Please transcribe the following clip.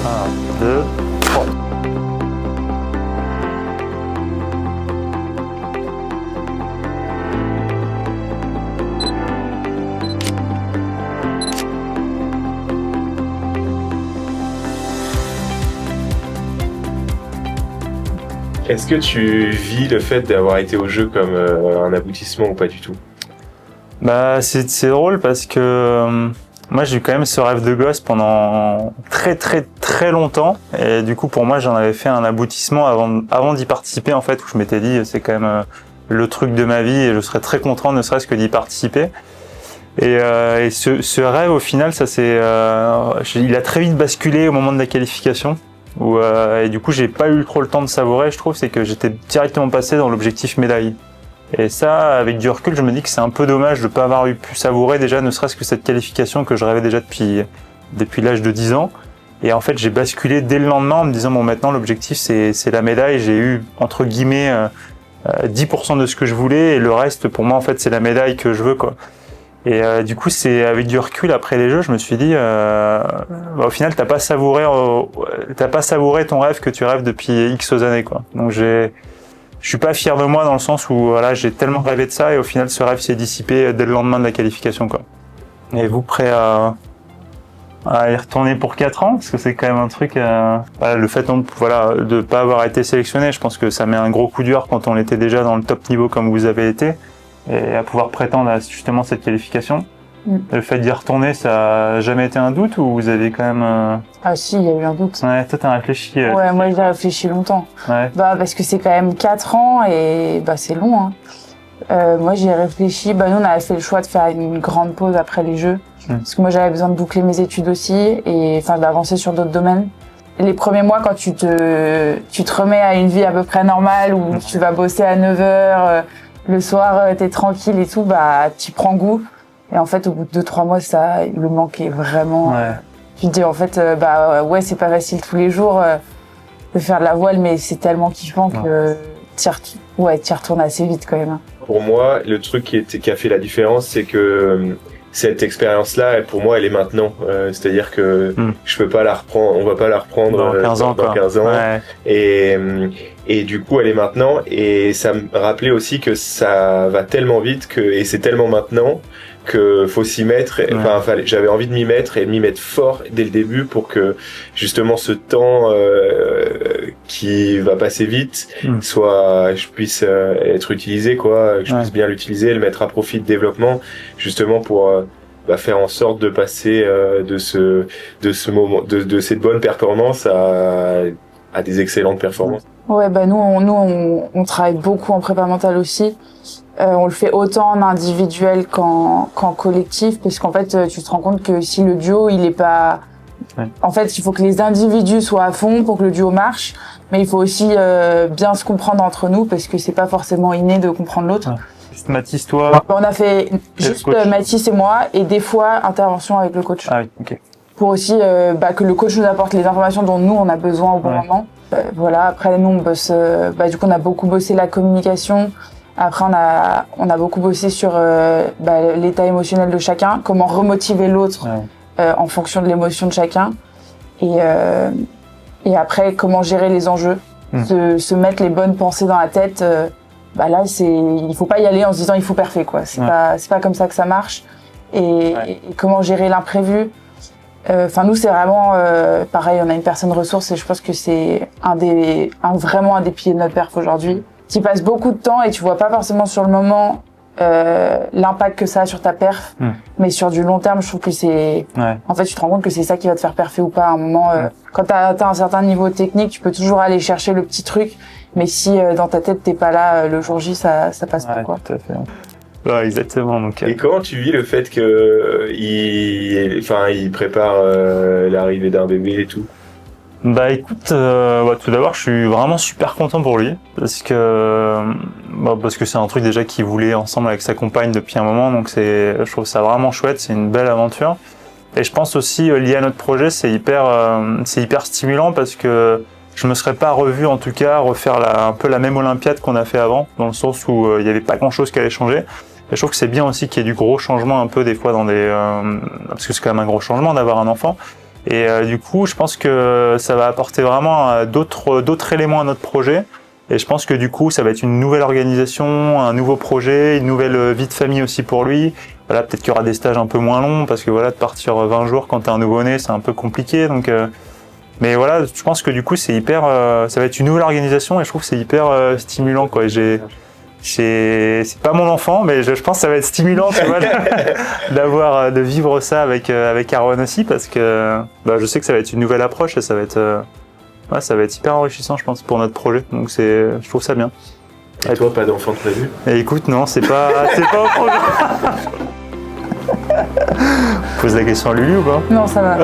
1, 2, 3. Est-ce que tu vis le fait d'avoir été au jeu comme un aboutissement ou pas du tout? Bah, c'est drôle parce que moi j'ai eu quand même ce rêve de gosse pendant très longtemps, et du coup pour moi j'en avais fait un aboutissement avant d'y participer, en fait, où je m'étais dit c'est quand même le truc de ma vie et je serais très content ne serait-ce que d'y participer. Et ce rêve, au final, il a très vite basculé au moment de la qualification. Et du coup, j'ai pas eu trop le temps de savourer, je trouve, c'est que j'étais directement passé dans l'objectif médaille. Et ça, avec du recul, je me dis que c'est un peu dommage de pas avoir pu savourer déjà, ne serait-ce que cette qualification que je rêvais déjà depuis l'âge de 10 ans. Et en fait, j'ai basculé dès le lendemain en me disant, bon, maintenant, l'objectif, c'est la médaille. J'ai eu, entre guillemets, 10% de ce que je voulais, et le reste, pour moi, en fait, c'est la médaille que je veux, quoi. Et du coup, c'est avec du recul après les jeux, je me suis dit, au final, t'as pas savouré ton rêve que tu rêves depuis X années, quoi. Donc je suis pas fier de moi dans le sens où voilà, j'ai tellement rêvé de ça, et au final, ce rêve s'est dissipé dès le lendemain de la qualification, quoi. Et vous, prêt à y retourner pour 4 ans, parce que c'est quand même un truc. Le fait de pas avoir été sélectionné, je pense que ça met un gros coup dur quand on était déjà dans le top niveau comme vous avez été. Et à pouvoir prétendre à justement cette qualification. Le fait d'y retourner, ça a jamais été un doute, ou vous avez quand même... Ah si, il y a eu un doute. Ouais, toi t'as réfléchi. Ouais, moi j'ai réfléchi longtemps. Ouais. Parce que c'est quand même 4 ans et c'est long. Hein. Moi j'ai réfléchi, nous on avait fait le choix de faire une grande pause après les Jeux. Parce que moi j'avais besoin de boucler mes études aussi, et d'avancer sur d'autres domaines. Les premiers mois, quand tu te remets à une vie à peu près normale, où tu vas bosser à 9h, le soir, t'es tranquille et tout, t'y prends goût. Et en fait, au bout de 2-3 mois, il me manquait vraiment. Ouais. Tu te dis, en fait, ouais, c'est pas facile tous les jours de faire de la voile, mais c'est tellement kiffant que t'y retournes assez vite quand même. Pour moi, le truc qui a fait la différence, c'est que cette expérience-là, pour moi, elle est maintenant. C'est-à-dire que je peux pas la reprendre, on va pas la reprendre dans 15 ans. Dans 15 ans. Ouais. Et du coup, elle est maintenant. Et ça me rappelait aussi que ça va tellement vite et c'est tellement maintenant que faut s'y mettre. J'avais envie de m'y mettre, et de m'y mettre fort dès le début, pour que justement ce temps qui va passer vite je puisse être utilisé, que je puisse bien l'utiliser, le mettre à profit de développement, justement pour faire en sorte de passer de ce moment, de cette bonne performance à des excellentes performances. Ouais, nous on travaille beaucoup en prépa mentale aussi. On le fait autant en individuel qu'en collectif, parce qu'en fait tu te rends compte que si le duo il est pas... En fait, il faut que les individus soient à fond pour que le duo marche, mais il faut aussi bien se comprendre entre nous, parce que c'est pas forcément inné de comprendre l'autre. Mathis, toi? On a fait juste Mathis et moi, et des fois intervention avec le coach. Ah oui, ok. Pour aussi que le coach nous apporte les informations dont nous on a besoin au bon moment. Après nous on bosse, du coup on a beaucoup bossé la communication. Après on a beaucoup bossé sur l'état émotionnel de chacun, comment remotiver l'autre en fonction de l'émotion de chacun, et après comment gérer les enjeux, se mettre les bonnes pensées dans la tête. Là il faut pas y aller en se disant il faut parfait, quoi. C'est pas comme ça que ça marche, et comment gérer l'imprévu. Nous c'est vraiment pareil, on a une personne ressource, et je pense que c'est vraiment un des piliers de notre perf aujourd'hui. Tu passes beaucoup de temps et tu vois pas forcément sur le moment l'impact que ça a sur ta perf, mais sur du long terme, je trouve que c'est... En fait, tu te rends compte que c'est ça qui va te faire perfer ou pas à un moment. Quand t'as atteint un certain niveau technique, tu peux toujours aller chercher le petit truc, mais si dans ta tête t'es pas là le jour J, ça passe pas, quoi. Tout à fait. Ouais, exactement. Donc, Et comment tu vis le fait que il prépare l'arrivée d'un bébé et tout? Écoute, tout d'abord, je suis vraiment super content pour lui, parce que c'est un truc déjà qu'il voulait ensemble avec sa compagne depuis un moment, donc je trouve ça vraiment chouette, c'est une belle aventure. Et je pense aussi, lié à notre projet, c'est hyper stimulant, parce que je me serais pas revu, en tout cas, refaire un peu la même Olympiade qu'on a fait avant, dans le sens où il y avait pas grand chose qui allait changer. Et je trouve que c'est bien aussi qu'il y ait du gros changement un peu des fois parce que c'est quand même un gros changement d'avoir un enfant. Et du coup, je pense que ça va apporter vraiment d'autres éléments à notre projet. Et je pense que du coup, ça va être une nouvelle organisation, un nouveau projet, une nouvelle vie de famille aussi pour lui. Voilà, peut-être qu'il y aura des stages un peu moins longs parce que voilà, de partir 20 jours quand t'es un nouveau-né, c'est un peu compliqué. Donc, mais voilà, je pense que du coup, c'est hyper, ça va être une nouvelle organisation et je trouve que c'est hyper stimulant, quoi. C'est pas mon enfant, mais je pense que ça va être stimulant, tu vois, de vivre ça avec Arwan aussi, parce que je sais que ça va être une nouvelle approche et ça va être hyper enrichissant, je pense, pour notre projet. Donc je trouve ça bien. Et toi, pas d'enfant prévu? Et écoute, non, c'est pas au programme. Pose la question à Lulu ou pas? Non, ça va.